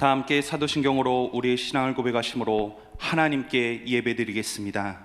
다 함께 사도신경으로 우리의 신앙을 고백하심으로 하나님께 예배드리겠습니다.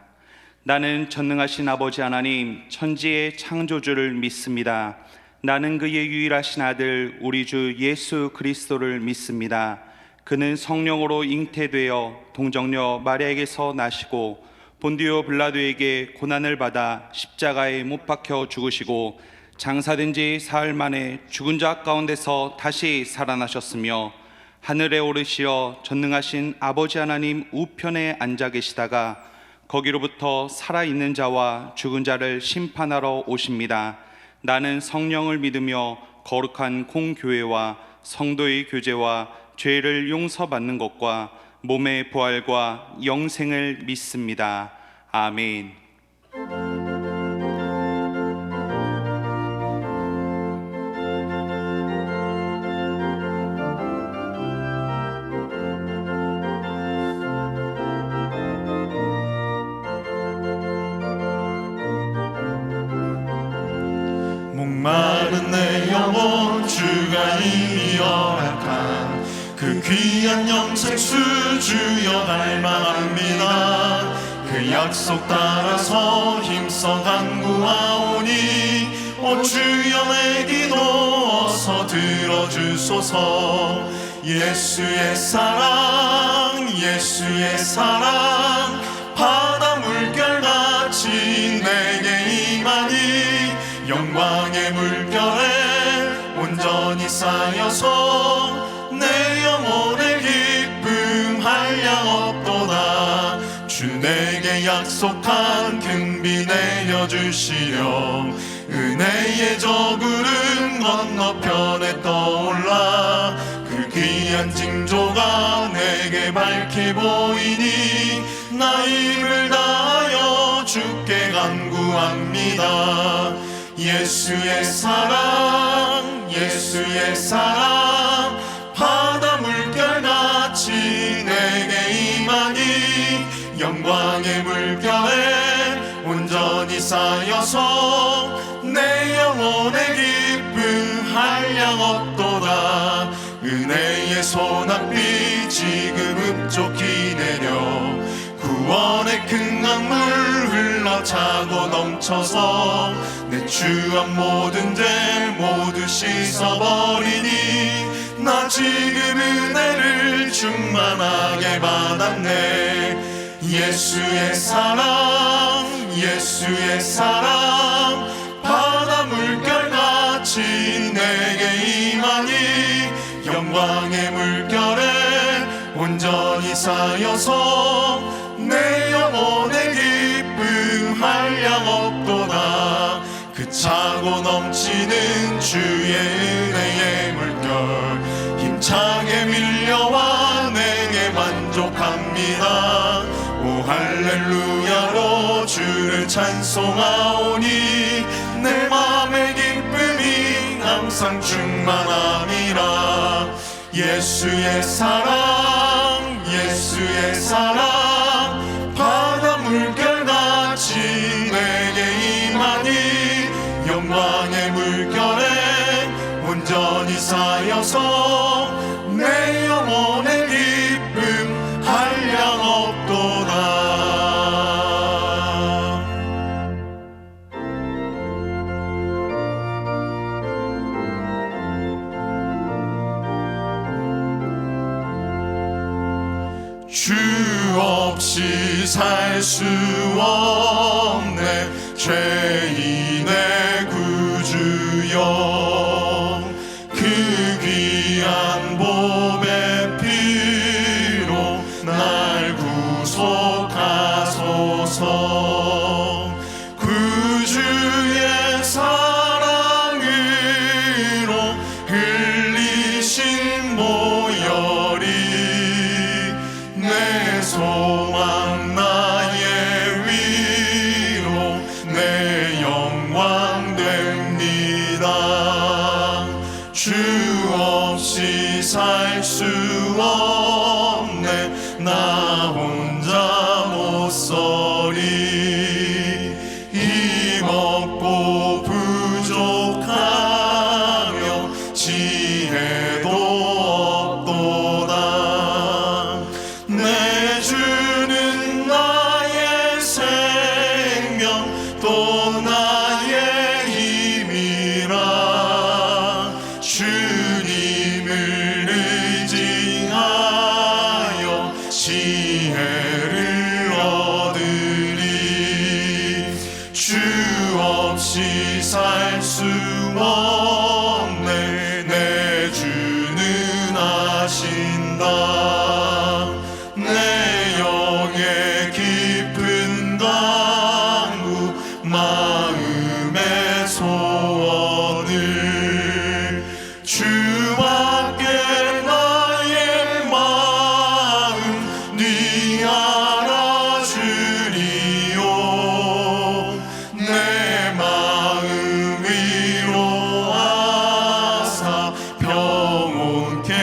나는 전능하신 아버지 하나님 천지의 창조주를 믿습니다. 나는 그의 유일하신 아들 우리 주 예수 그리스도를 믿습니다. 그는 성령으로 잉태되어 동정녀 마리아에게서 나시고 본디오 빌라도에게 고난을 받아 십자가에 못 박혀 죽으시고 장사된 지 사흘 만에 죽은 자 가운데서 다시 살아나셨으며 하늘에 오르시어 전능하신 아버지 하나님 우편에 앉아 계시다가 거기로부터 살아있는 자와 죽은 자를 심판하러 오십니다. 나는 성령을 믿으며 거룩한 공교회와 성도의 교제와 죄를 용서받는 것과 몸의 부활과 영생을 믿습니다. 아멘. 목마른 내 영혼 주가 이미 허락한 그 귀한 영생수 주여 갈망합니다. 그 약속 따라서 힘써 간구하오니 오 주여 내 기도 어서 들어주소서. 예수의 사랑 예수의 사랑 바다 물결같이 내게 임하니 영광의 물결에 온전히 쌓여서 내 영혼의 기쁨 한량없도다. 주 내게 약속한 긍비 내려주시려 은혜의 저구름 건너편에 떠올라 그 귀한 징조가 내게 밝히 보이니 나 힘을 다하여 주께 간구합니다. 예수의 사랑 예수의 사랑 바다 물결같이 내게 임하니 영광의 물결에 온전히 쌓여서 내 영혼의 기쁨 한량없도다. 은혜의 소낙비 지금 흡족히 내려 구원의 큰 강물 흘러차고 넘쳐서 내 주한 모든 죄 모두 씻어버리니 나 지금 은혜를 충만하게 받았네. 예수의 사랑 예수의 사랑 바다 물결같이 내게 임하니 영광의 물결에 온전히 쌓여서 내 영혼의 기쁨 한량없도다. 그 차고 넘치는 주의 은혜의 물결 힘차게 밀려와 내게 만족합니다. 오 할렐루야로 주를 찬송하오니 내 맘의 기쁨이 항상 충만함이라. 예수의 사랑 예수의 사랑 바다 물결같이 내게 임하니 영광의 물결에 온전히 쌓여서 내 영혼의 기쁨 한량없도다. 주 없이 살 수 없네 죄인의 구주여. 그 귀한 보배 피로 날 구속하소서. 구주의 사랑으로 흘리신 보혈이 내 소망 나의 위로 내 영광 됩니다. 주 없이 살 수 없네 나 혼자 못 서리. 힘없고 부족하며 지혜도 없도다. 지혜를 얻으리. 주 없이 살 수 없네. 내 주는 아신다. 내 영의 깊은 간구, 마음의 소원을 주밖에 나의 마음 네 알아주리요. 내 마음 위로하사 평온케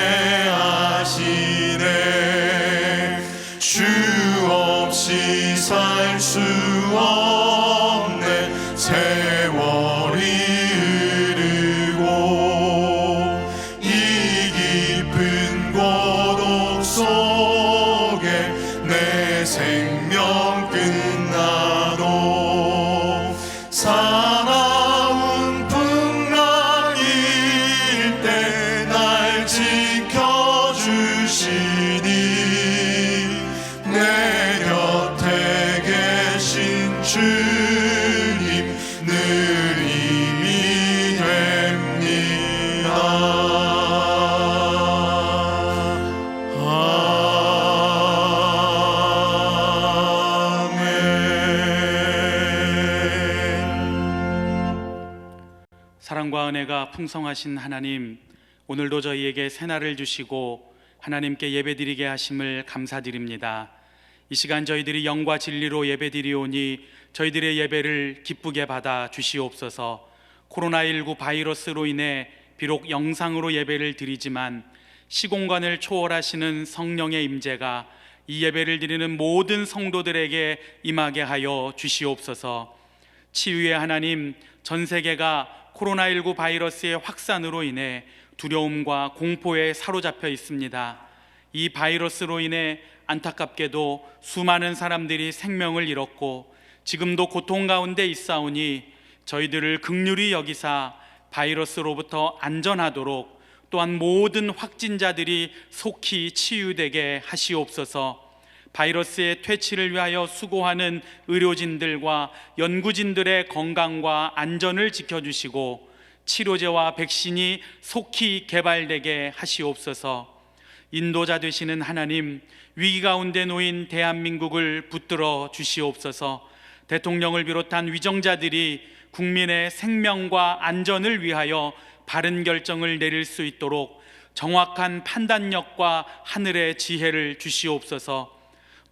하시네. 주 없이 살 수 없네. 세월이 흐르고 이 깊은 고독 속에 내 생명 끝나도 사나운 풍랑일 때 날 지켜주시니 내 곁에 계신 주님 늘 힘이 됩니다. 아멘. 사랑과 은혜가 풍성하신 하나님, 오늘도 저희에게 새날을 주시고 하나님께 예배드리게 하심을 감사드립니다. 이 시간 저희들이 영과 진리로 예배드리오니 저희들의 예배를 기쁘게 받아 주시옵소서. 코로나19 바이러스로 인해 비록 영상으로 예배를 드리지만 시공간을 초월하시는 성령의 임재가 이 예배를 드리는 모든 성도들에게 임하게 하여 주시옵소서. 치유의 하나님, 전 세계가 코로나19 바이러스의 확산으로 인해 두려움과 공포에 사로잡혀 있습니다. 이 바이러스로 인해 안타깝게도 수많은 사람들이 생명을 잃었고 지금도 고통 가운데 있사오니 저희들을 긍휼히 여기사 바이러스로부터 안전하도록, 또한 모든 확진자들이 속히 치유되게 하시옵소서. 바이러스의 퇴치를 위하여 수고하는 의료진들과 연구진들의 건강과 안전을 지켜주시고 치료제와 백신이 속히 개발되게 하시옵소서. 인도자 되시는 하나님, 위기 가운데 놓인 대한민국을 붙들어 주시옵소서. 대통령을 비롯한 위정자들이 국민의 생명과 안전을 위하여 바른 결정을 내릴 수 있도록 정확한 판단력과 하늘의 지혜를 주시옵소서.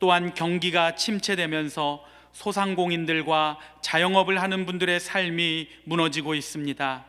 또한 경기가 침체되면서 소상공인들과 자영업을 하는 분들의 삶이 무너지고 있습니다.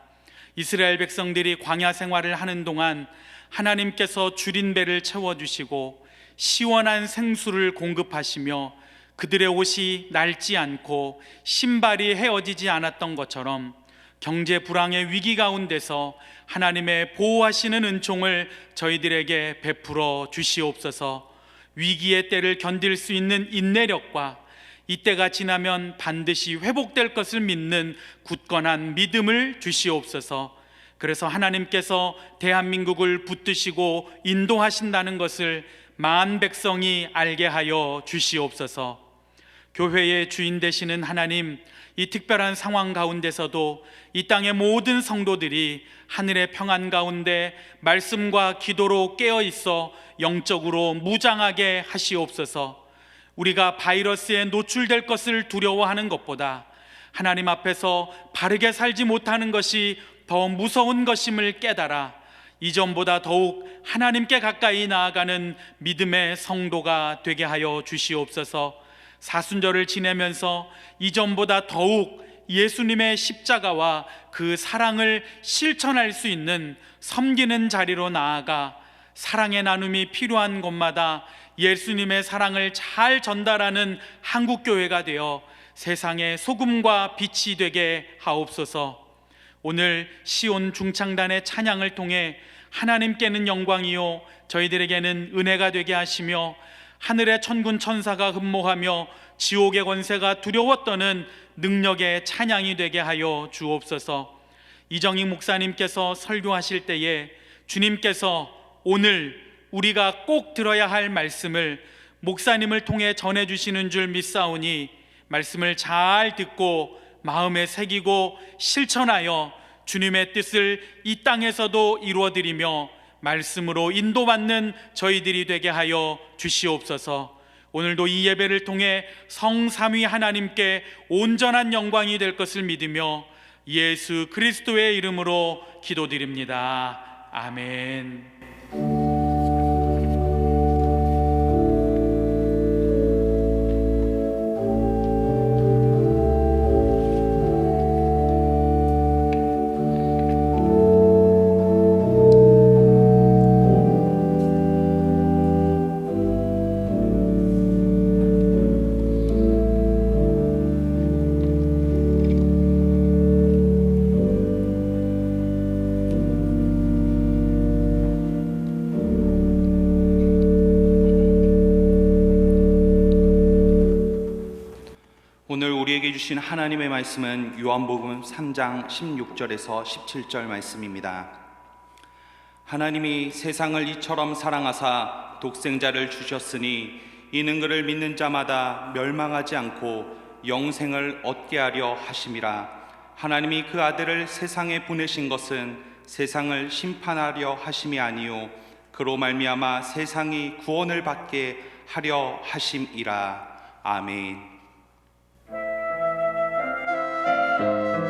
이스라엘 백성들이 광야 생활을 하는 동안 하나님께서 줄인 배를 채워주시고 시원한 생수를 공급하시며 그들의 옷이 낡지 않고 신발이 헤어지지 않았던 것처럼 경제 불황의 위기 가운데서 하나님의 보호하시는 은총을 저희들에게 베풀어 주시옵소서. 위기의 때를 견딜 수 있는 인내력과 이때가 지나면 반드시 회복될 것을 믿는 굳건한 믿음을 주시옵소서. 그래서 하나님께서 대한민국을 붙드시고 인도하신다는 것을 만 백성이 알게 하여 주시옵소서. 교회의 주인 되시는 하나님, 이 특별한 상황 가운데서도 이 땅의 모든 성도들이 하늘의 평안 가운데 말씀과 기도로 깨어 있어 영적으로 무장하게 하시옵소서. 우리가 바이러스에 노출될 것을 두려워하는 것보다 하나님 앞에서 바르게 살지 못하는 것이 더 무서운 것임을 깨달아 이전보다 더욱 하나님께 가까이 나아가는 믿음의 성도가 되게 하여 주시옵소서. 사순절을 지내면서 이전보다 더욱 예수님의 십자가와 그 사랑을 실천할 수 있는 섬기는 자리로 나아가 사랑의 나눔이 필요한 곳마다 예수님의 사랑을 잘 전달하는 한국교회가 되어 세상의 소금과 빛이 되게 하옵소서. 오늘 시온 중창단의 찬양을 통해 하나님께는 영광이요 저희들에게는 은혜가 되게 하시며 하늘의 천군 천사가 흠모하며 지옥의 권세가 두려워 떠는 능력의 찬양이 되게 하여 주옵소서. 이정익 목사님께서 설교하실 때에 주님께서 오늘 우리가 꼭 들어야 할 말씀을 목사님을 통해 전해주시는 줄 믿사오니 말씀을 잘 듣고 마음에 새기고 실천하여 주님의 뜻을 이 땅에서도 이루어드리며 말씀으로 인도받는 저희들이 되게 하여 주시옵소서. 오늘도 이 예배를 통해 성삼위 하나님께 온전한 영광이 될 것을 믿으며 예수 그리스도의 이름으로 기도드립니다. 아멘. 오늘 우리에게 주신 하나님의 말씀은 요한복음 3장 16절에서 17절 말씀입니다. 하나님이 세상을 이처럼 사랑하사 독생자를 주셨으니 이는 그를 믿는 자마다 멸망하지 않고 영생을 얻게 하려 하심이라. 하나님이 그 아들을 세상에 보내신 것은 세상을 심판하려 하심이 아니요 그로 말미암아 세상이 구원을 받게 하려 하심이라. 아멘. Yerusalem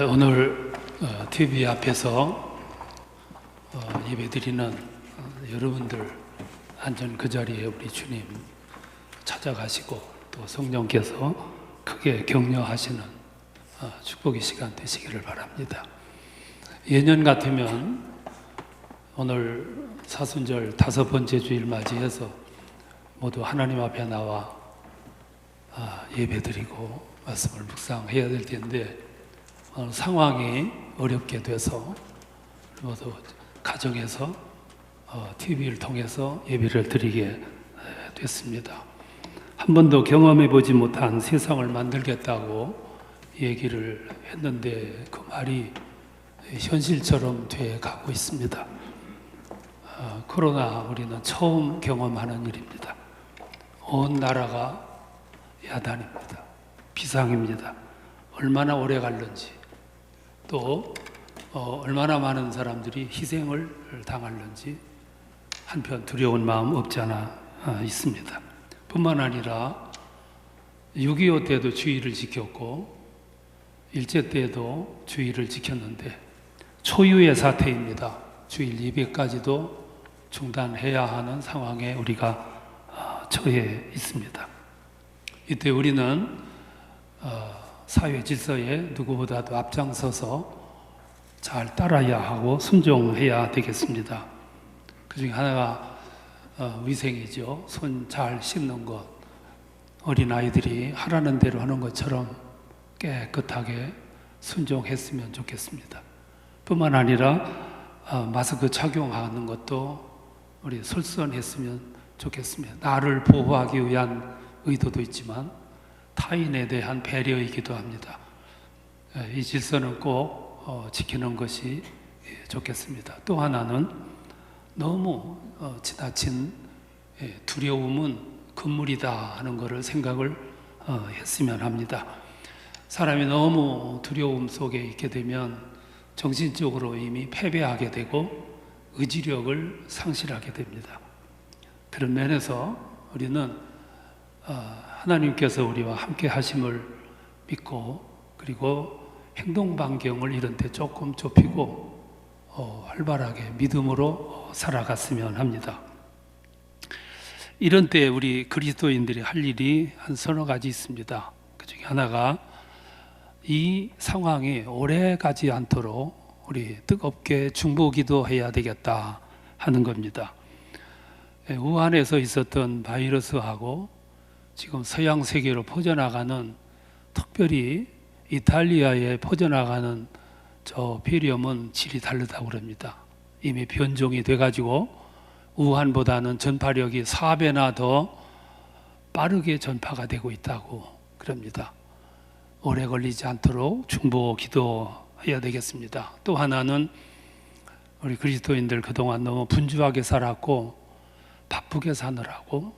오늘 TV 앞에서 예배드리는 여러분들 안전 그 자리에 우리 주님 찾아가시고 또 성령께서 크게 격려하시는 축복의 시간 되시기를 바랍니다. 예년 같으면 오늘 사순절 5번째 주일 맞이해서 모두 하나님 앞에 나와 예배드리고 말씀을 묵상해야 될 텐데 상황이 어렵게 돼서 모두 가정에서 TV를 통해서 예배를 드리게 됐습니다. 한 번도 경험해 보지 못한 세상을 만들겠다고 얘기를 했는데 그 말이 현실처럼 돼 가고 있습니다. 코로나 우리는 처음 경험하는 일입니다. 온 나라가 야단입니다. 비상입니다. 얼마나 오래 갈는지 또 얼마나 많은 사람들이 희생을 당할는지 한편 두려운 마음 없지 않아 있습니다. 뿐만 아니라 6.25 때도 주의를 지켰고 일제 때도 주의를 지켰는데 초유의 사태입니다. 주일 예배까지도 중단해야 하는 상황에 우리가 처해 있습니다. 이때 우리는 사회 질서에 누구보다도 앞장서서 잘 따라야 하고 순종해야 되겠습니다. 그 중에 하나가 위생이죠. 손 잘 씻는 것, 어린아이들이 하라는 대로 하는 것처럼 깨끗하게 순종했으면 좋겠습니다. 뿐만 아니라 마스크 착용하는 것도 우리 솔선했으면 좋겠습니다. 나를 보호하기 위한 의도도 있지만 타인에 대한 배려이기도 합니다. 이 질서는 꼭 지키는 것이 좋겠습니다. 또 하나는 너무 지나친 두려움은 금물이다 하는 것을 생각을 했으면 합니다. 사람이 너무 두려움 속에 있게 되면 정신적으로 이미 패배하게 되고 의지력을 상실하게 됩니다. 그런 면에서 우리는 하나님께서 우리와 함께 하심을 믿고 그리고 행동 반경을 이런 데 조금 좁히고 활발하게 믿음으로 살아갔으면 합니다. 이런 때 우리 그리스도인들이 할 일이 한 서너 가지 있습니다. 그 중에 하나가 이 상황이 오래 가지 않도록 우리 뜨겁게 중보기도해야 되겠다 하는 겁니다. 우한에서 있었던 바이러스하고 지금 서양 세계로 퍼져나가는 특별히 이탈리아에 퍼져나가는 저 베리엄은 질이 다르다고 그럽니다. 이미 변종이 돼가지고 우한보다는 전파력이 4배나 더 빠르게 전파가 되고 있다고 그럽니다. 오래 걸리지 않도록 중보 기도해야 되겠습니다. 또 하나는 우리 그리스도인들 그동안 너무 분주하게 살았고 바쁘게 사느라고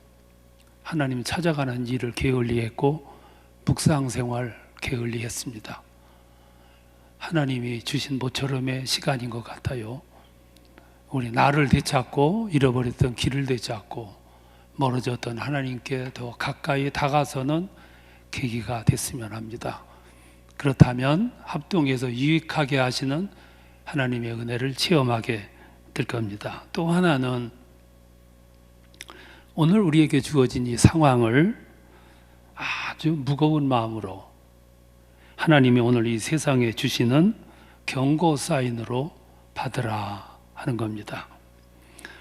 하나님 찾아가는 일을 게을리했고 묵상생활 게을리했습니다. 하나님이 주신 모처럼의 시간인 것 같아요. 우리 나를 되찾고 잃어버렸던 길을 되찾고 멀어졌던 하나님께 더 가까이 다가서는 계기가 됐으면 합니다. 그렇다면 합동해서 유익하게 하시는 하나님의 은혜를 체험하게 될 겁니다. 또 하나는 오늘 우리에게 주어진 이 상황을 아주 무거운 마음으로 하나님이 오늘 이 세상에 주시는 경고 사인으로 받으라 하는 겁니다.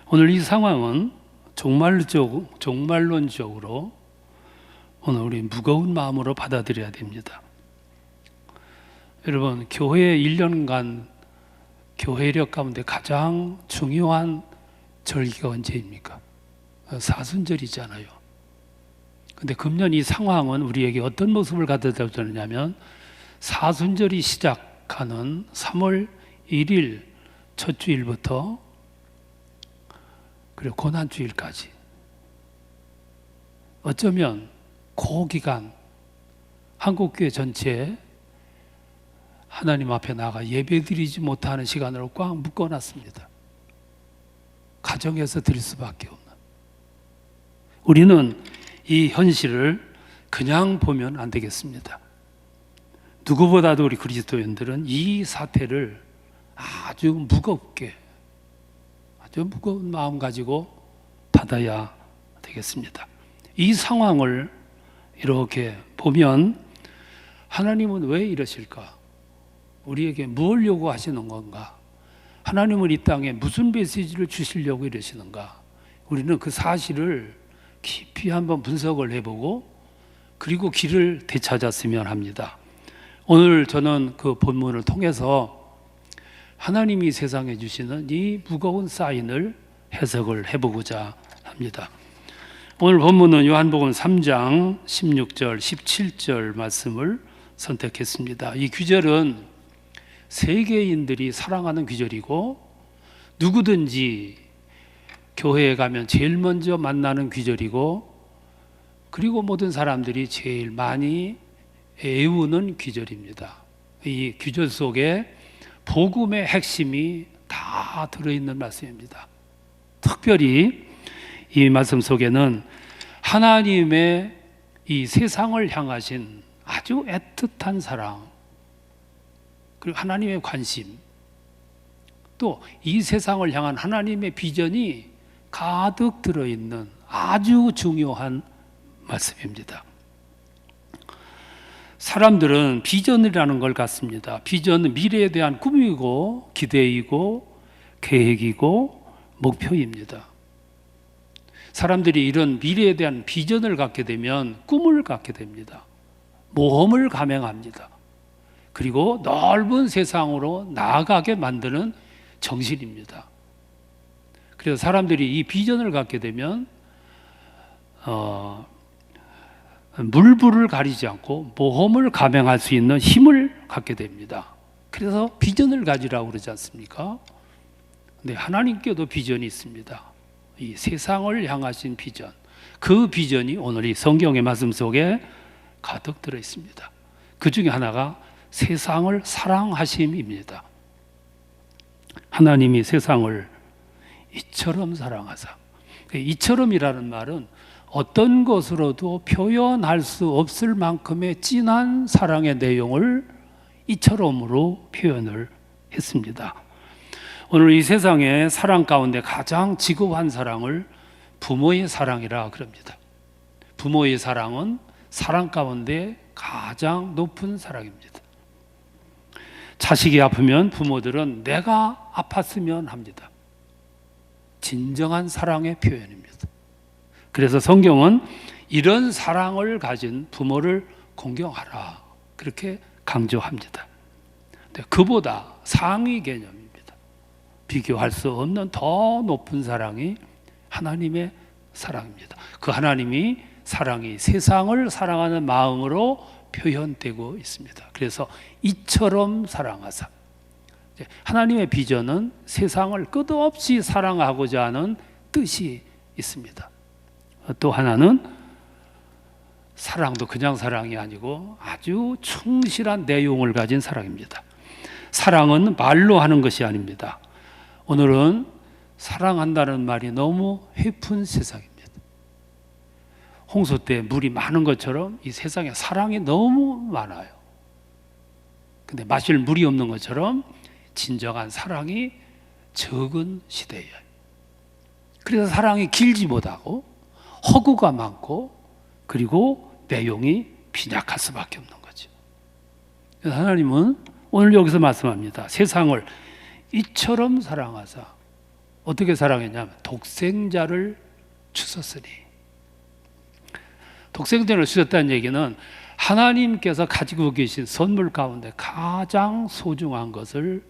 오늘 이 상황은 종말론적으로 오늘 우리 무거운 마음으로 받아들여야 됩니다. 여러분, 교회 1년간 교회력 가운데 가장 중요한 절기가 언제입니까? 사순절이잖아요. 근데 금년 이 상황은 우리에게 어떤 모습을 가져다 주느냐면 사순절이 시작하는 3월 1일 첫 주일부터 그리고 고난주일까지 어쩌면 그 기간 한국교회 전체에 하나님 앞에 나가 예배드리지 못하는 시간으로 꽉 묶어놨습니다. 가정에서 드릴 수밖에 없는. 우리는 이 현실을 그냥 보면 안 되겠습니다. 누구보다도 우리 그리스도인들은 이 사태를 아주 무겁게, 아주 무거운 마음 가지고 받아야 되겠습니다. 이 상황을 이렇게 보면 하나님은 왜 이러실까? 우리에게 뭘 요구하시는 건가? 하나님은 이 땅에 무슨 메시지를 주시려고 이러시는가? 우리는 그 사실을 깊이 한번 분석을 해보고 그리고 길을 되찾았으면 합니다. 오늘 저는 그 본문을 통해서 하나님이 세상에 주시는 이 무거운 사인을 해석을 해보고자 합니다. 오늘 본문은 요한복음 3장 16절, 17절 말씀을 선택했습니다. 이 귀절은 세계인들이 사랑하는 귀절이고 누구든지 교회에 가면 제일 먼저 만나는 귀절이고 그리고 모든 사람들이 제일 많이 애우는 귀절입니다. 이 귀절 속에 복음의 핵심이 다 들어있는 말씀입니다. 특별히 이 말씀 속에는 하나님의 이 세상을 향하신 아주 애틋한 사랑, 그리고 하나님의 관심, 또 이 세상을 향한 하나님의 비전이 가득 들어있는 아주 중요한 말씀입니다. 사람들은 비전이라는 걸 갖습니다. 비전은 미래에 대한 꿈이고 기대이고 계획이고 목표입니다. 사람들이 이런 미래에 대한 비전을 갖게 되면 꿈을 갖게 됩니다. 모험을 감행합니다. 그리고 넓은 세상으로 나아가게 만드는 정신입니다. 그래서 사람들이 이 비전을 갖게 되면 물불을 가리지 않고 모험을 감행할 수 있는 힘을 갖게 됩니다. 그래서 비전을 가지라고 그러지 않습니까? 근데 하나님께도 비전이 있습니다. 이 세상을 향하신 비전, 그 비전이 오늘 이 성경의 말씀 속에 가득 들어 있습니다. 그 중에 하나가 세상을 사랑하심입니다. 하나님이 세상을 이처럼 사랑하사. 이처럼이라는 말은 어떤 것으로도 표현할 수 없을 만큼의 진한 사랑의 내용을 이처럼으로 표현을 했습니다. 오늘 이 세상의 사랑 가운데 가장 지고한 사랑을 부모의 사랑이라 그럽니다. 부모의 사랑은 사랑 가운데 가장 높은 사랑입니다. 자식이 아프면 부모들은 내가 아팠으면 합니다. 진정한 사랑의 표현입니다. 그래서 성경은 이런 사랑을 가진 부모를 공경하라 그렇게 강조합니다. 그보다 상위 개념입니다. 비교할 수 없는 더 높은 사랑이 하나님의 사랑입니다. 그 하나님이 사랑이 세상을 사랑하는 마음으로 표현되고 있습니다. 그래서 이처럼 사랑하사. 하나님의 비전은 세상을 끝없이 사랑하고자 하는 뜻이 있습니다. 또 하나는 사랑도 그냥 사랑이 아니고 아주 충실한 내용을 가진 사랑입니다. 사랑은 말로 하는 것이 아닙니다. 오늘은 사랑한다는 말이 너무 해픈 세상입니다. 홍수 때 물이 많은 것처럼 이 세상에 사랑이 너무 많아요. 근데 마실 물이 없는 것처럼 진정한 사랑이 적은 시대예요. 그래서 사랑이 길지 못하고 허구가 많고 그리고 내용이 빈약할 수밖에 없는 거죠. 하나님은 오늘 여기서 말씀합니다. 세상을 이처럼 사랑하사. 어떻게 사랑했냐면 독생자를 주셨으니. 독생자를 주셨다는 얘기는 하나님께서 가지고 계신 선물 가운데 가장 소중한 것을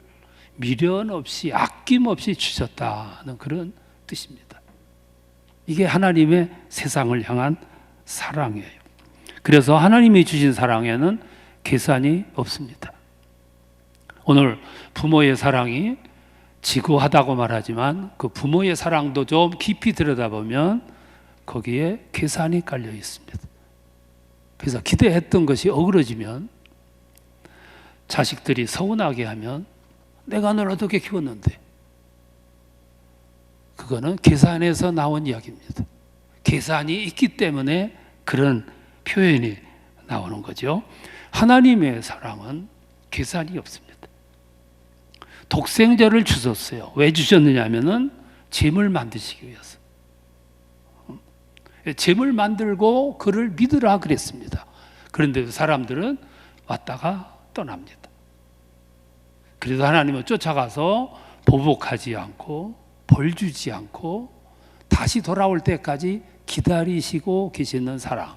미련 없이 아낌없이 주셨다는 그런 뜻입니다. 이게 하나님의 세상을 향한 사랑이에요. 그래서 하나님이 주신 사랑에는 계산이 없습니다. 오늘 부모의 사랑이 지고하다고 말하지만 그 부모의 사랑도 좀 깊이 들여다보면 거기에 계산이 깔려 있습니다. 그래서 기대했던 것이 어그러지면 자식들이 서운하게 하면 내가 널 어떻게 키웠는데, 그거는 계산에서 나온 이야기입니다. 계산이 있기 때문에 그런 표현이 나오는 거죠. 하나님의 사랑은 계산이 없습니다. 독생자를 주셨어요. 왜 주셨느냐 하면은 짐을 만드시기 위해서. 짐을 만들고 그를 믿으라 그랬습니다. 그런데 사람들은 왔다가 떠납니다. 그래도 하나님은 쫓아가서 보복하지 않고 벌 주지 않고 다시 돌아올 때까지 기다리시고 계시는 사랑.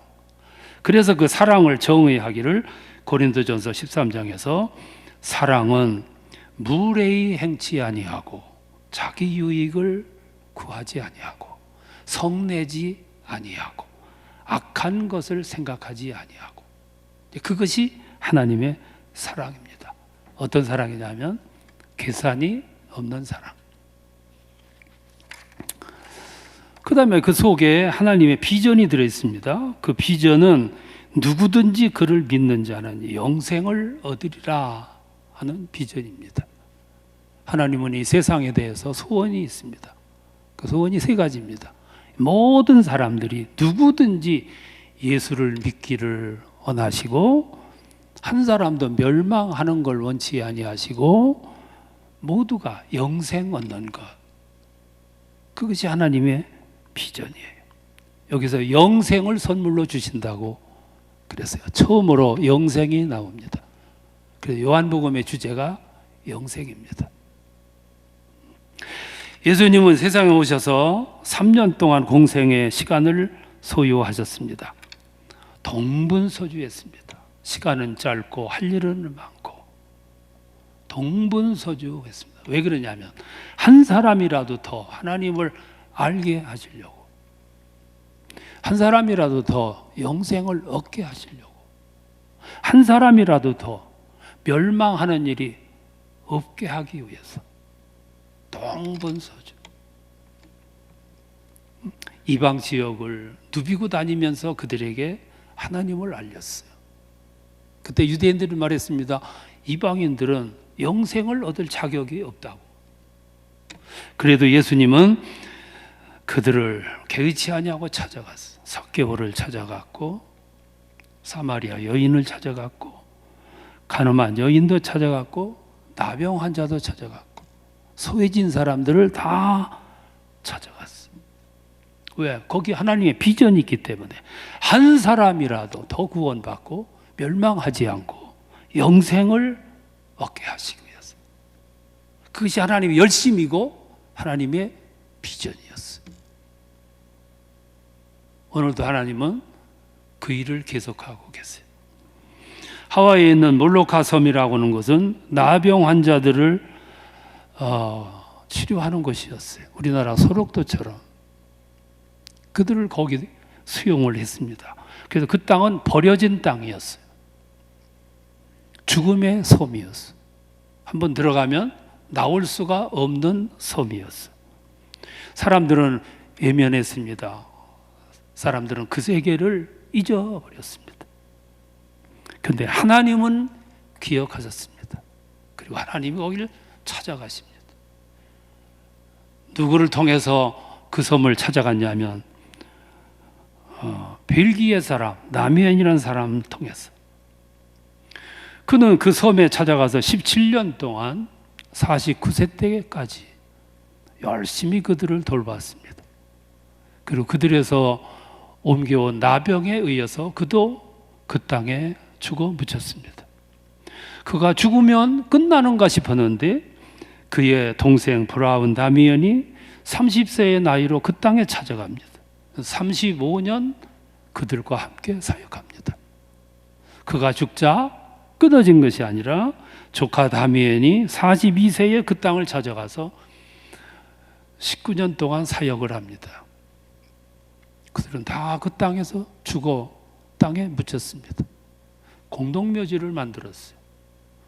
그래서 그 사랑을 정의하기를 고린도전서 13장에서 사랑은 무례히 행치 아니하고 자기 유익을 구하지 아니하고 성내지 아니하고 악한 것을 생각하지 아니하고, 그것이 하나님의 사랑입니다. 어떤 사랑이냐면 계산이 없는 사랑. 그 다음에 그 속에 하나님의 비전이 들어있습니다. 그 비전은 누구든지 그를 믿는 자는 영생을 얻으리라 하는 비전입니다. 하나님은 이 세상에 대해서 소원이 있습니다. 그 소원이 세 가지입니다. 모든 사람들이 누구든지 예수를 믿기를 원하시고 한 사람도 멸망하는 걸 원치 아니하시고 모두가 영생 얻는 것, 그것이 하나님의 비전이에요. 여기서 영생을 선물로 주신다고 그랬어요. 처음으로 영생이 나옵니다. 그래서 요한복음의 주제가 영생입니다. 예수님은 세상에 오셔서 3년 동안 공생의 시간을 소유하셨습니다. 동분서주했습니다. 시간은 짧고 할 일은 많고 동분서주했습니다. 왜 그러냐면 한 사람이라도 더 하나님을 알게 하시려고, 한 사람이라도 더 영생을 얻게 하시려고, 한 사람이라도 더 멸망하는 일이 없게 하기 위해서 동분서주. 이방 지역을 누비고 다니면서 그들에게 하나님을 알렸어요. 그때 유대인들이 말했습니다. 이방인들은 영생을 얻을 자격이 없다고. 그래도 예수님은 그들을 개의치 아니하고 찾아갔어요. 삭개오를 찾아갔고 사마리아 여인을 찾아갔고 가늠한 여인도 찾아갔고 나병 환자도 찾아갔고 소외진 사람들을 다 찾아갔어요. 왜? 거기 하나님의 비전이 있기 때문에 한 사람이라도 더 구원받고 멸망하지 않고 영생을 얻게 하시기 위해서. 그것이 하나님의 열심이고 하나님의 비전이었어요. 오늘도 하나님은 그 일을 계속하고 계세요. 하와이에 있는 몰로카 섬이라고 하는 것은 나병 환자들을 치료하는 곳이었어요. 우리나라 소록도처럼 그들을 거기 수용을 했습니다. 그래서 그 땅은 버려진 땅이었어요. 죽음의 섬이었어요. 한번 들어가면 나올 수가 없는 섬이었어요. 사람들은 외면했습니다. 사람들은 그 세계를 잊어버렸습니다. 그런데 하나님은 기억하셨습니다. 그리고 하나님이 거기를 찾아가십니다. 누구를 통해서 그 섬을 찾아갔냐면 벨기에 사람 나미엔이라는 사람을 통해서. 그는 그 섬에 찾아가서 17년 동안 49세 때까지 열심히 그들을 돌봤습니다. 그리고 그들에서 옮겨온 나병에 의해서 그도 그 땅에 죽어 묻혔습니다. 그가 죽으면 끝나는가 싶었는데 그의 동생 브라운 다미언이 30세의 나이로 그 땅에 찾아갑니다. 35년 그들과 함께 사역합니다. 그가 죽자 끊어진 것이 아니라 조카 다미언이 42세에 그 땅을 찾아가서 19년 동안 사역을 합니다. 그들은 다 그 땅에서 죽어 땅에 묻혔습니다. 공동묘지를 만들었어요.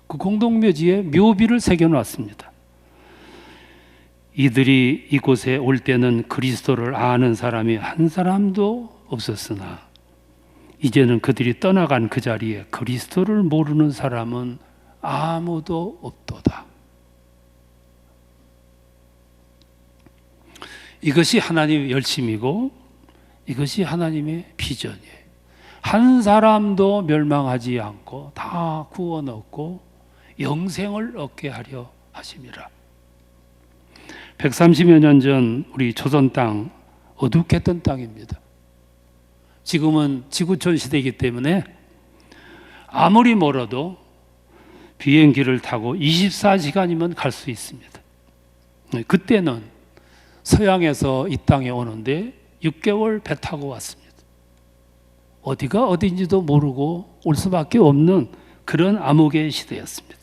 그 공동묘지에 묘비를 새겨놨습니다. 이들이 이곳에 올 때는 그리스도를 아는 사람이 한 사람도 없었으나 이제는 그들이 떠나간 그 자리에 그리스도를 모르는 사람은 아무도 없도다. 이것이 하나님의 열심이고 이것이 하나님의 비전이에요. 한 사람도 멸망하지 않고 다 구원 얻고 영생을 얻게 하려 하심이라. 130여 년 전 우리 조선 땅 어둑했던 땅입니다. 지금은 지구촌 시대이기 때문에 아무리 멀어도 비행기를 타고 24시간이면 갈 수 있습니다. 그때는 서양에서 이 땅에 오는데 6개월 배 타고 왔습니다. 어디가 어딘지도 모르고 올 수밖에 없는 그런 암흑의 시대였습니다.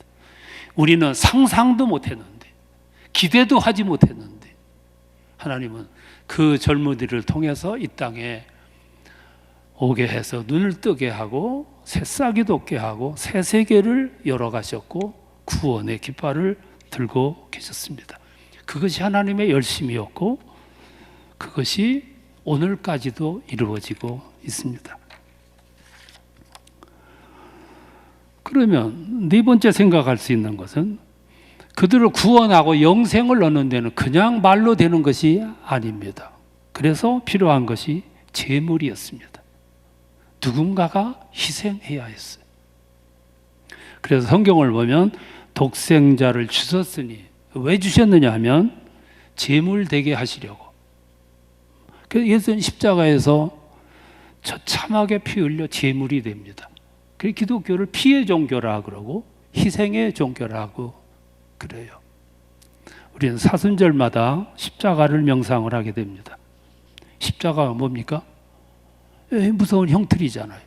우리는 상상도 못했는데, 기대도 하지 못했는데, 하나님은 그 젊은이를 통해서 이 땅에 오게 해서 눈을 뜨게 하고 새싹이 돋게 하고 새 세계를 열어가셨고 구원의 깃발을 들고 계셨습니다. 그것이 하나님의 열심이었고 그것이 오늘까지도 이루어지고 있습니다. 그러면 네 번째 생각할 수 있는 것은 그들을 구원하고 영생을 얻는 데는 그냥 말로 되는 것이 아닙니다. 그래서 필요한 것이 제물이었습니다. 누군가가 희생해야 했어요. 그래서 성경을 보면 독생자를 주셨으니 왜 주셨느냐 하면 제물 되게 하시려고. 그래서 예수는 십자가에서 처참하게 피 흘려 제물이 됩니다. 그래서 기독교를 피의 종교라 그러고 희생의 종교라고 그래요. 우리는 사순절마다 십자가를 명상을 하게 됩니다. 십자가가 뭡니까? 무서운 형틀이잖아요.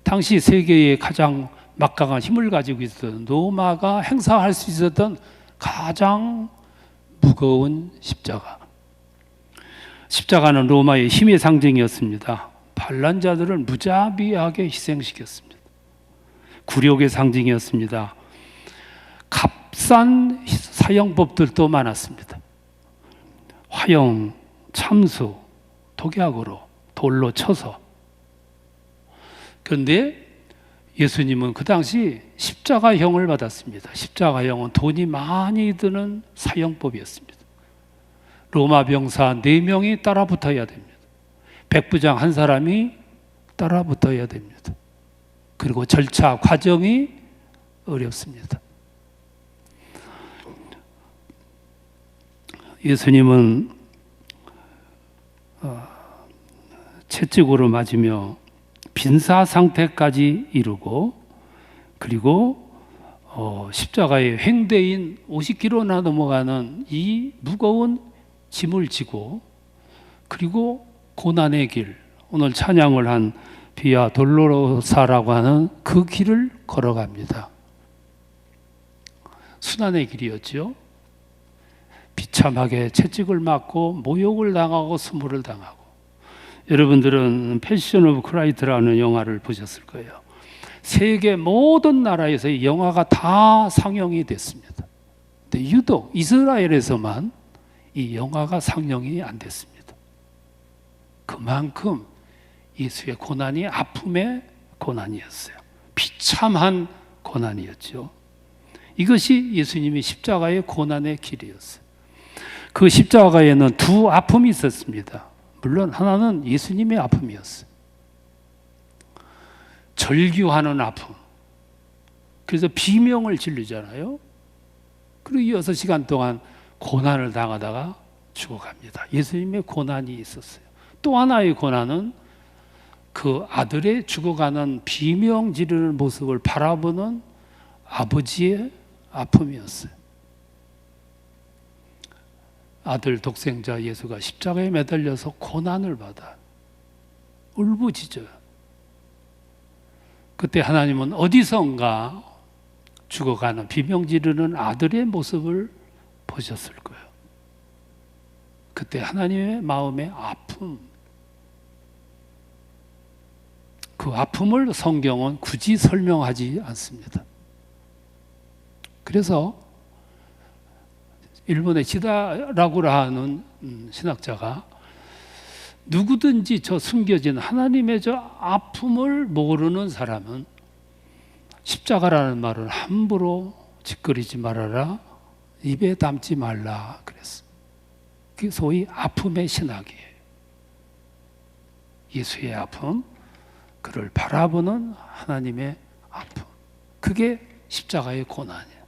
당시 세계에 가장 막강한 힘을 가지고 있었던 로마가 행사할 수 있었던 가장 무거운 십자가. 십자가는 로마의 힘의 상징이었습니다. 반란자들을 무자비하게 희생시켰습니다. 굴욕의 상징이었습니다. 값싼 사형법들도 많았습니다. 화형, 참수, 독약으로 돌로 쳐서. 그런데 예수님은 그 당시 십자가형을 받았습니다. 십자가형은 돈이 많이 드는 사형법이었습니다. 로마 병사 4명이 따라 붙어야 됩니다. 백부장 한 사람이 따라 붙어야 됩니다. 그리고 절차, 과정이 어렵습니다. 예수님은 채찍으로 맞으며 빈사 상태까지 이루고 그리고 십자가의 횡대인 50kg나 넘어가는 이 무거운 짐을 지고 그리고 고난의 길, 오늘 찬양을 한 비아 돌로로사라고 하는 그 길을 걸어갑니다. 순환의 길이었죠. 비참하게 채찍을 맞고 모욕을 당하고 수모를 당하고. 여러분들은 패션 오브 크라이트라는 영화를 보셨을 거예요. 세계 모든 나라에서 이 영화가 다 상영이 됐습니다. 근데 유독 이스라엘에서만 이 영화가 상영이 안 됐습니다. 그만큼 예수의 고난이 아픔의 고난이었어요. 비참한 고난이었죠. 이것이 예수님의 십자가의 고난의 길이었어요. 그 십자가에는 두 아픔이 있었습니다. 물론 하나는 예수님의 아픔이었어요. 절규하는 아픔. 그래서 비명을 지르잖아요. 그리고 6시간 동안 고난을 당하다가 죽어갑니다. 예수님의 고난이 있었어요. 또 하나의 고난은 그 아들의 죽어가는 비명 지르는 모습을 바라보는 아버지의 아픔이었어요. 아들 독생자 예수가 십자가에 매달려서 고난을 받아 울부짖어요. 그때 하나님은 어디선가 죽어가는 비명 지르는 아들의 모습을 보셨을 거예요. 그때 하나님의 마음의 아픔, 그 아픔을 성경은 굳이 설명하지 않습니다. 그래서 일본의 시다라구라 하는 신학자가 누구든지 저 숨겨진 하나님의 저 아픔을 모르는 사람은 십자가라는 말을 함부로 짓거리지 말아라, 입에 담지 말라 그랬어요. 그게 소위 아픔의 신학이에요. 예수의 아픔, 그를 바라보는 하나님의 아픔. 그게 십자가의 고난이에요.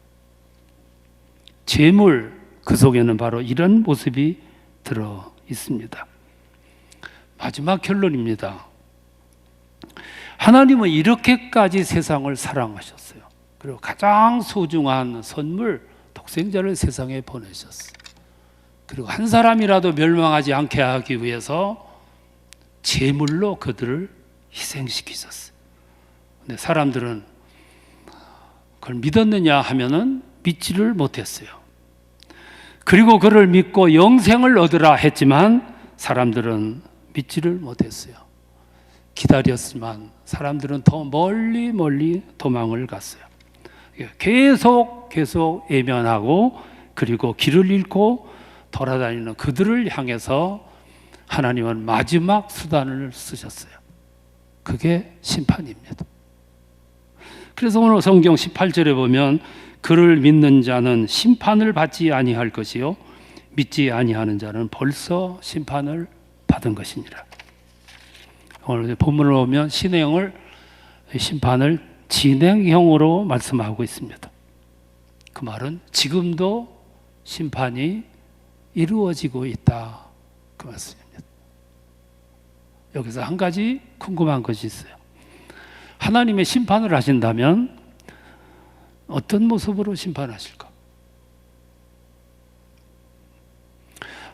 재물, 그 속에는 바로 이런 모습이 들어 있습니다. 마지막 결론입니다. 하나님은 이렇게까지 세상을 사랑하셨어요. 그리고 가장 소중한 선물, 독생자를 세상에 보내셨어요. 그리고 한 사람이라도 멸망하지 않게 하기 위해서 제물로 그들을 희생시키셨어요. 근데 사람들은 그걸 믿었느냐 하면은 믿지를 못했어요. 그리고 그를 믿고 영생을 얻으라 했지만 사람들은 믿지를 못했어요. 기다렸지만 사람들은 더 멀리 도망을 갔어요. 계속 외면하고 그리고 길을 잃고 돌아다니는 그들을 향해서 하나님은 마지막 수단을 쓰셨어요. 그게 심판입니다. 그래서 오늘 성경 18절에 보면 그를 믿는 자는 심판을 받지 아니할 것이요 믿지 아니하는 자는 벌써 심판을 받은 것이니라. 오늘 본문을 보면 심판을 진행형으로 말씀하고 있습니다. 그 말은 지금도 심판이 이루어지고 있다, 그 말씀입니다. 여기서 한 가지 궁금한 것이 있어요. 하나님의 심판을 하신다면 어떤 모습으로 심판하실까?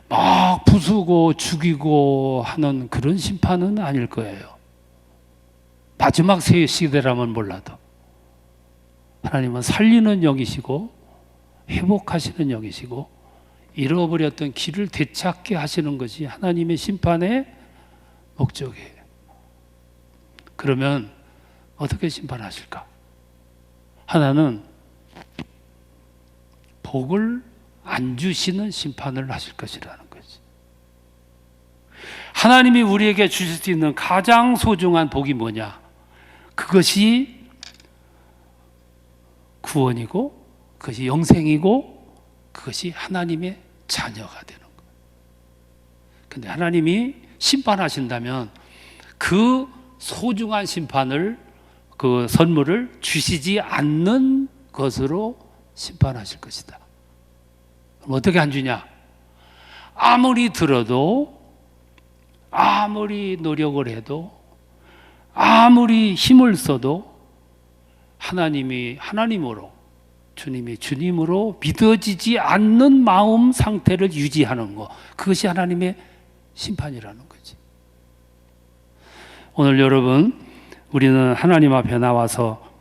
막 부수고 죽이고 하는 그런 심판은 아닐 거예요. 마지막 시대라면 몰라도 하나님은 살리는 영이시고 회복하시는 영이시고 잃어버렸던 길을 되찾게 하시는 것이 하나님의 심판의 목적이에요. 그러면 어떻게 심판하실까? 하나는 복을 안 주시는 심판을 하실 것이라는 거지. 하나님이 우리에게 주실 수 있는 가장 소중한 복이 뭐냐? 그것이 구원이고 그것이 영생이고 그것이 하나님의 자녀가 되는 거예요. 근데 하나님이 심판하신다면 그 소중한 심판을, 그 선물을 주시지 않는 것으로 심판하실 것이다. 그럼 어떻게 안 주냐? 아무리 들어도, 아무리 노력을 해도, 아무리 힘을 써도 하나님이 하나님으로, 주님이 주님으로 믿어지지 않는 마음 상태를 유지하는 것, 그것이 하나님의 심판이라는 거지. 오늘 여러분, 우리는 하나님 앞에 나와서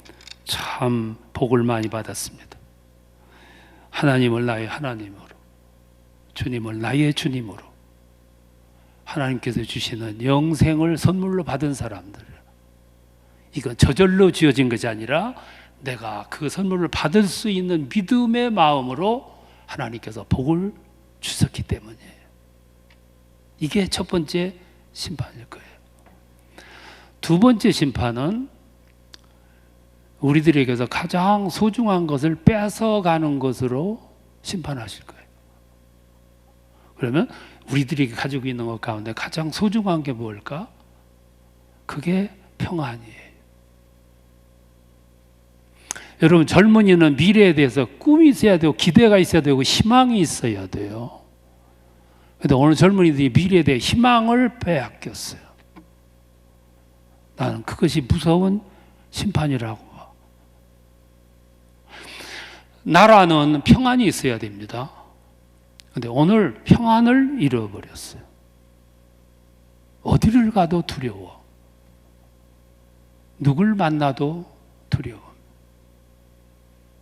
참 복을 많이 받았습니다. 하나님을 나의 하나님으로, 주님을 나의 주님으로, 하나님께서 주시는 영생을 선물로 받은 사람들, 이건 저절로 주어진 것이 아니라 내가 그 선물을 받을 수 있는 믿음의 마음으로 하나님께서 복을 주셨기 때문이에요. 이게 첫 번째 심판일 거예요. 두 번째 심판은 우리들에게서 가장 소중한 것을 뺏어가는 것으로 심판하실 거예요. 그러면 우리들이 가지고 있는 것 가운데 가장 소중한 게 뭘까? 그게 평안이에요. 여러분, 젊은이는 미래에 대해서 꿈이 있어야 되고 기대가 있어야 되고 희망이 있어야 돼요. 그런데 오늘 젊은이들이 미래에 대해 희망을 빼앗겼어요. 나는 그것이 무서운 심판이라고 봐. 나라는 평안이 있어야 됩니다. 그런데 오늘 평안을 잃어버렸어요. 어디를 가도 두려워. 누굴 만나도 두려워.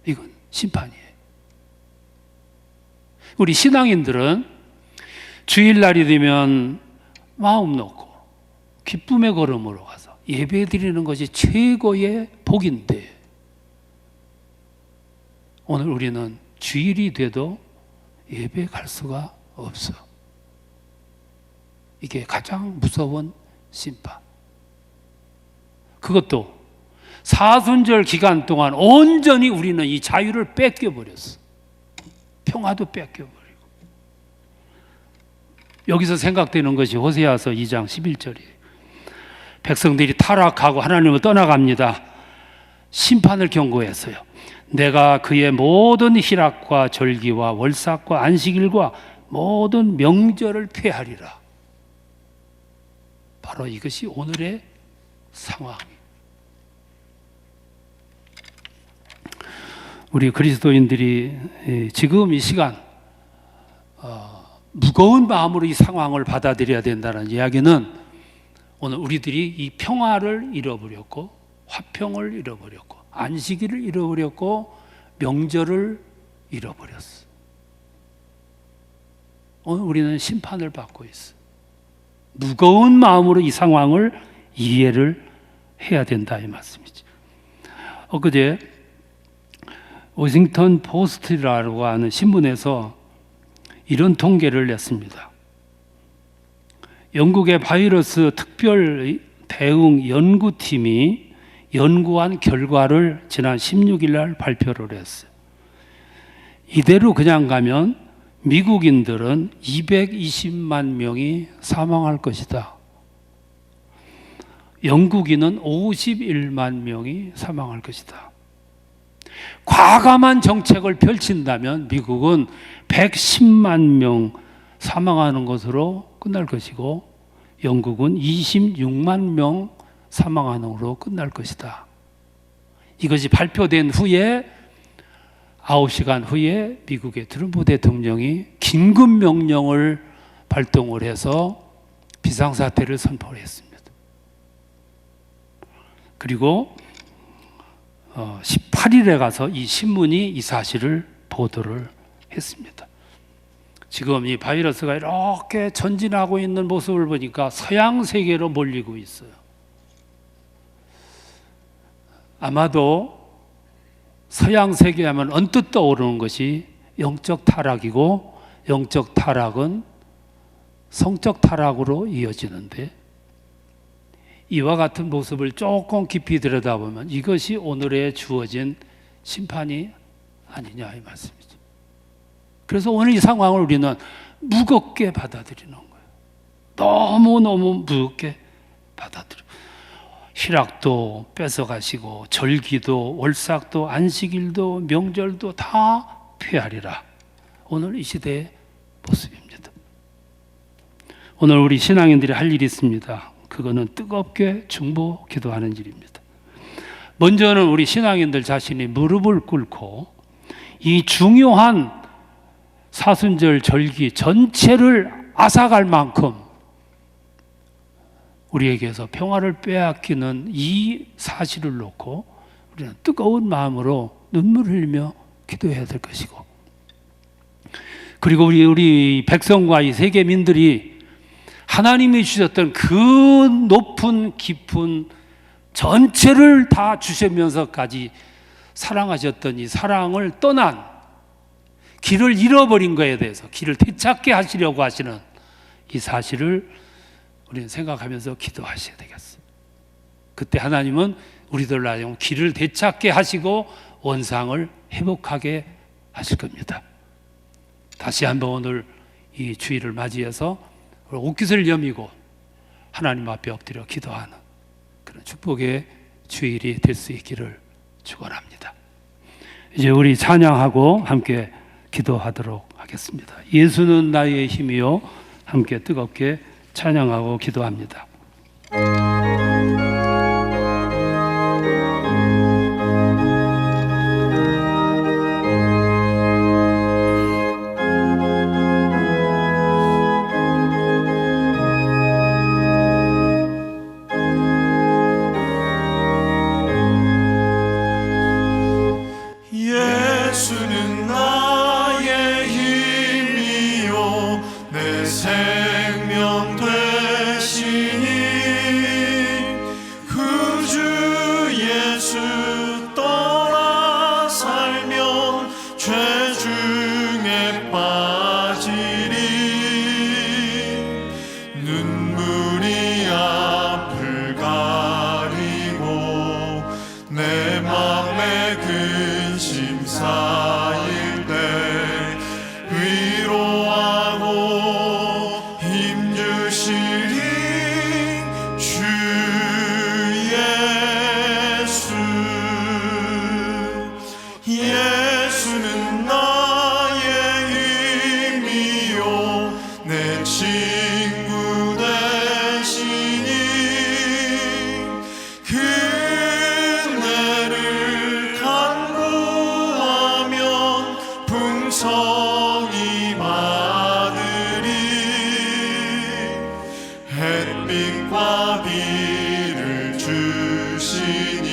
이건 심판이에요. 우리 신앙인들은 주일날이 되면 마음 놓고 기쁨의 걸음으로 가서 예배 드리는 것이 최고의 복인데, 오늘 우리는 주일이 돼도 예배 갈 수가 없어. 이게 가장 무서운 심판. 그것도 사순절 기간 동안 온전히 우리는 이 자유를 뺏겨버렸어. 평화도 뺏겨버리고. 여기서 생각되는 것이 호세아서 2장 11절이에요. 백성들이 타락하고 하나님을 떠나갑니다. 심판을 경고했어요. 내가 그의 모든 희락과 절기와 월삭과 안식일과 모든 명절을 폐하리라. 바로 이것이 오늘의 상황이에요. 우리 그리스도인들이 지금 이 시간 무거운 마음으로 이 상황을 받아들여야 된다는 이야기는 오늘 우리들이 이 평화를 잃어버렸고 화평을 잃어버렸고 안식일을 잃어버렸고 명절을 잃어버렸어. 오늘 우리는 심판을 받고 있어. 무거운 마음으로 이 상황을 이해를 해야 된다 이 말씀이죠. 엊그제 워싱턴 포스트라고 하는 신문에서 이런 통계를 냈습니다. 영국의 바이러스 특별 대응 연구팀이 연구한 결과를 지난 16일 날 발표를 했어요. 이대로 그냥 가면 미국인들은 220만 명이 사망할 것이다. 영국인은 51만 명이 사망할 것이다. 과감한 정책을 펼친다면 미국은 110만 명 사망하는 것으로 끝날 것이고 영국은 26만 명 사망하는 것으로 끝날 것이다. 이것이 발표된 후에 9시간 후에 미국의 트럼프 대통령이 긴급 명령을 발동을 해서 비상사태를 선포했습니다. 그리고 18일에 가서 이 신문이 이 사실을 보도를 했습니다. 지금 이 바이러스가 이렇게 전진하고 있는 모습을 보니까 서양 세계로 몰리고 있어요. 아마도 서양 세계 하면 언뜻 떠오르는 것이 영적 타락이고 영적 타락은 성적 타락으로 이어지는데 이와 같은 모습을 조금 깊이 들여다보면 이것이 오늘의 주어진 심판이 아니냐 이 말씀이죠. 그래서 오늘 이 상황을 우리는 무겁게 받아들이는 거예요. 너무너무 무겁게 받아들여. 희락도 뺏어가시고 절기도 월삭도 안식일도 명절도 다 폐하리라. 오늘 이 시대의 모습입니다. 오늘 우리 신앙인들이 할 일이 있습니다. 그거는 뜨겁게 중보 기도하는 일입니다. 먼저는 우리 신앙인들 자신이 무릎을 꿇고 이 중요한 사순절 절기 전체를 앗아갈 만큼 우리에게서 평화를 빼앗기는 이 사실을 놓고 우리는 뜨거운 마음으로 눈물을 흘리며 기도해야 될 것이고, 그리고 우리 백성과 이 세계민들이 하나님이 주셨던 그 높은 깊은 전체를 다 주시면서까지 사랑하셨던 이 사랑을 떠난 길을 잃어버린 것에 대해서 길을 되찾게 하시려고 하시는 이 사실을 우리는 생각하면서 기도하셔야 되겠어요. 그때 하나님은 우리들 나용 길을 되찾게 하시고 원상을 회복하게 하실 겁니다. 다시 한번 오늘 이 주일을 맞이해서 옷깃을 여미고 하나님 앞에 엎드려 기도하는 그런 축복의 주일이 될 수 있기를 축원합니다. 이제 우리 찬양하고 함께 기도하도록 하겠습니다. 예수는 나의 힘이요. 함께 뜨겁게 찬양하고 기도합니다. 예수는 나의 힘이요 내 생명 되시니 그 주 예수 떠나 살면 죄 중에 빠지리 눈물이 앞을 가리고 내 맘에 근심 쌓일 때 예수는 나의 힘이요 내 친구 되시니 그네를 간구하면 풍성히 받으리 햇빛과 비를 주시니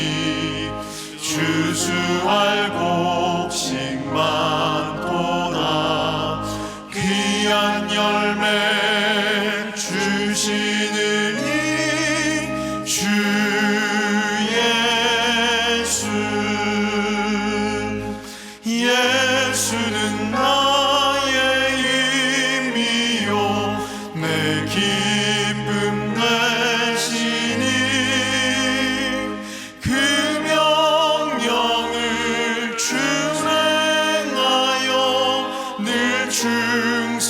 주수할 곡식 많도다 귀한 열매 주시느니 주 예수는 나의 힘이요 내 기쁨 되시니 그 명령을 준행하여 늘 충성하겠네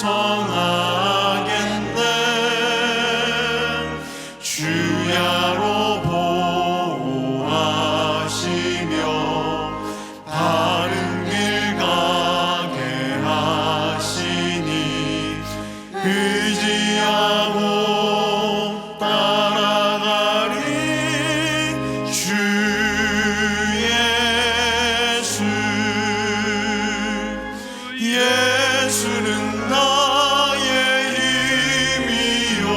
주야로 보호하시며 바른 길 가게 하시니 의지하고 따라가리 주 예수는 나의 힘이요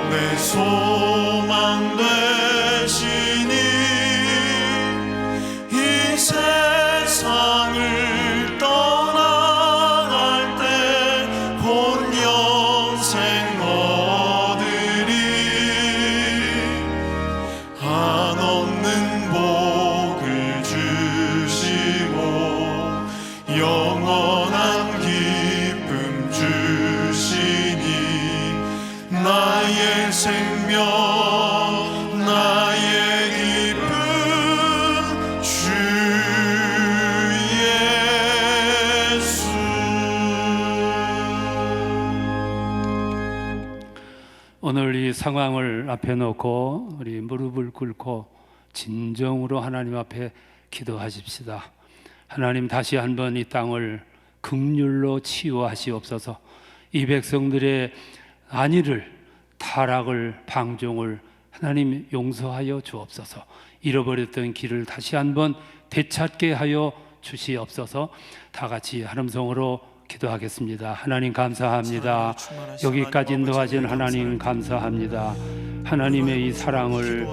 내 소망 되시니 이 세상을 떠나갈 때 곧 영생 얻으리 한없는 복을 주시고 영원한 기쁨 주시니 나의 생명 나의 기쁨 주 예수 오늘 이 상황을 앞에 놓고 우리 무릎을 꿇고 진정으로 하나님 앞에 기도하십시다. 하나님 다시 한번 이 땅을 긍휼로 치유하시옵소서. 이 백성들의 안위를 타락을 방종을 하나님 용서하여 주옵소서. 잃어버렸던 길을 다시 한번 되찾게 하여 주시옵소서. 다 같이 한음성으로 기도하겠습니다. 하나님 감사합니다. 여기까지 인도하신 하나님 감사합니다. 하나님의 이 사랑을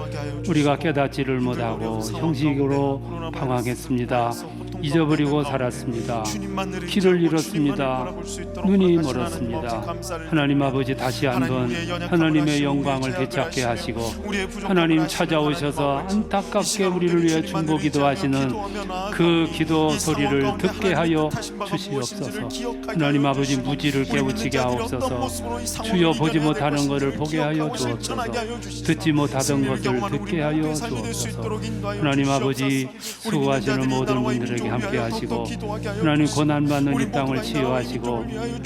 우리가 깨닫지를 못하고 형식으로 방황했습니다. 잊어버리고 살았습니다. 길을 잃었습니다. 눈이 멀었습니다. 하나님 아버지 다시 한번 하나님의 영광을 되찾게 하시고 하나님 찾아오셔서 안타깝게 우리를 위해 중보기도 하시는 그 기도 소리를 듣게 하여 주시옵소서. 하나님 아버지 무지를 깨우치게 하옵소서. 주여 보지 못하는 것을 보게 하여 주옵소서. 듣지 못하던 것을 듣게 하여 주옵소서. 하나님 아버지 수고하시는 모든 분들에게 함께 하시고 하나님 고난받는 이 땅을 치유하시고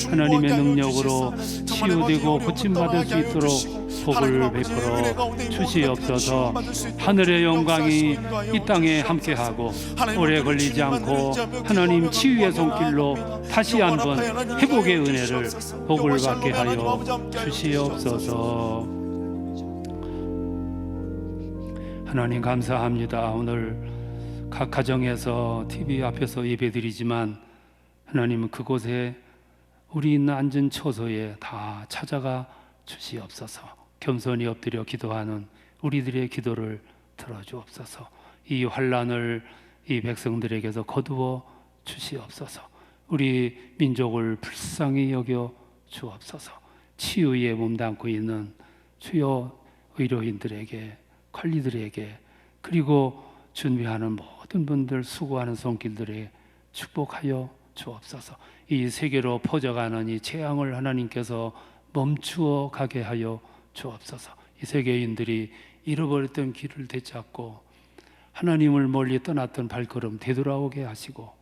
하나님의 능력으로 치유되고 고침받을 수 있도록 복을 베풀어 주시옵소서. 하늘의 영광이 이 땅에 함께하고 오래 걸리지 않고 하나님 치유의 손길로 다시 한번 회복의 은혜를 복을 받게 하여 주시옵소서. 하나님 감사합니다. 오늘 각 가정에서 TV 앞에서 예배드리지만 하나님은 그곳에 우리 있는 앉은 처소에 다 찾아가 주시옵소서. 겸손히 엎드려 기도하는 우리들의 기도를 들어주옵소서. 이 환난을 이 백성들에게서 거두어 주시옵소서. 우리 민족을 불쌍히 여겨 주옵소서. 치유에 몸담고 있는 주여 의료인들에게 관리들에게 그리고 준비하는 모든 분들 수고하는 손길들에 축복하여 주옵소서. 이 세계로 퍼져가는 이 재앙을 하나님께서 멈추어 가게 하여 주옵소서. 이 세계인들이 잃어버렸던 길을 되찾고 하나님을 멀리 떠났던 발걸음 되돌아오게 하시고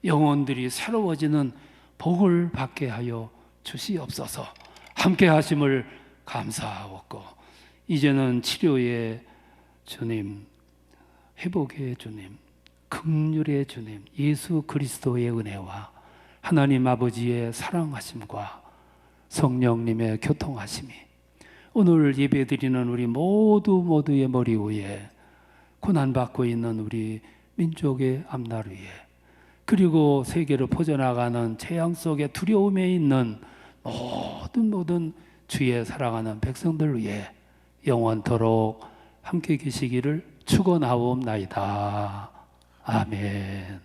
영혼들이 새로워지는 복을 받게 하여 주시옵소서. 함께 하심을 감사하옵고 이제는 치료의 주님, 회복의 주님, 긍휼의 주님 예수 그리스도의 은혜와 하나님 아버지의 사랑하심과 성령님의 교통하심이 오늘 예배드리는 우리 모두의 머리 위에 고난받고 있는 우리 민족의 앞날 위에 그리고 세계를 퍼져나가는 재앙 속에 두려움에 있는 모든 주의 사랑하는 백성들 위해 영원토록 함께 계시기를 축원하옵나이다. 아멘.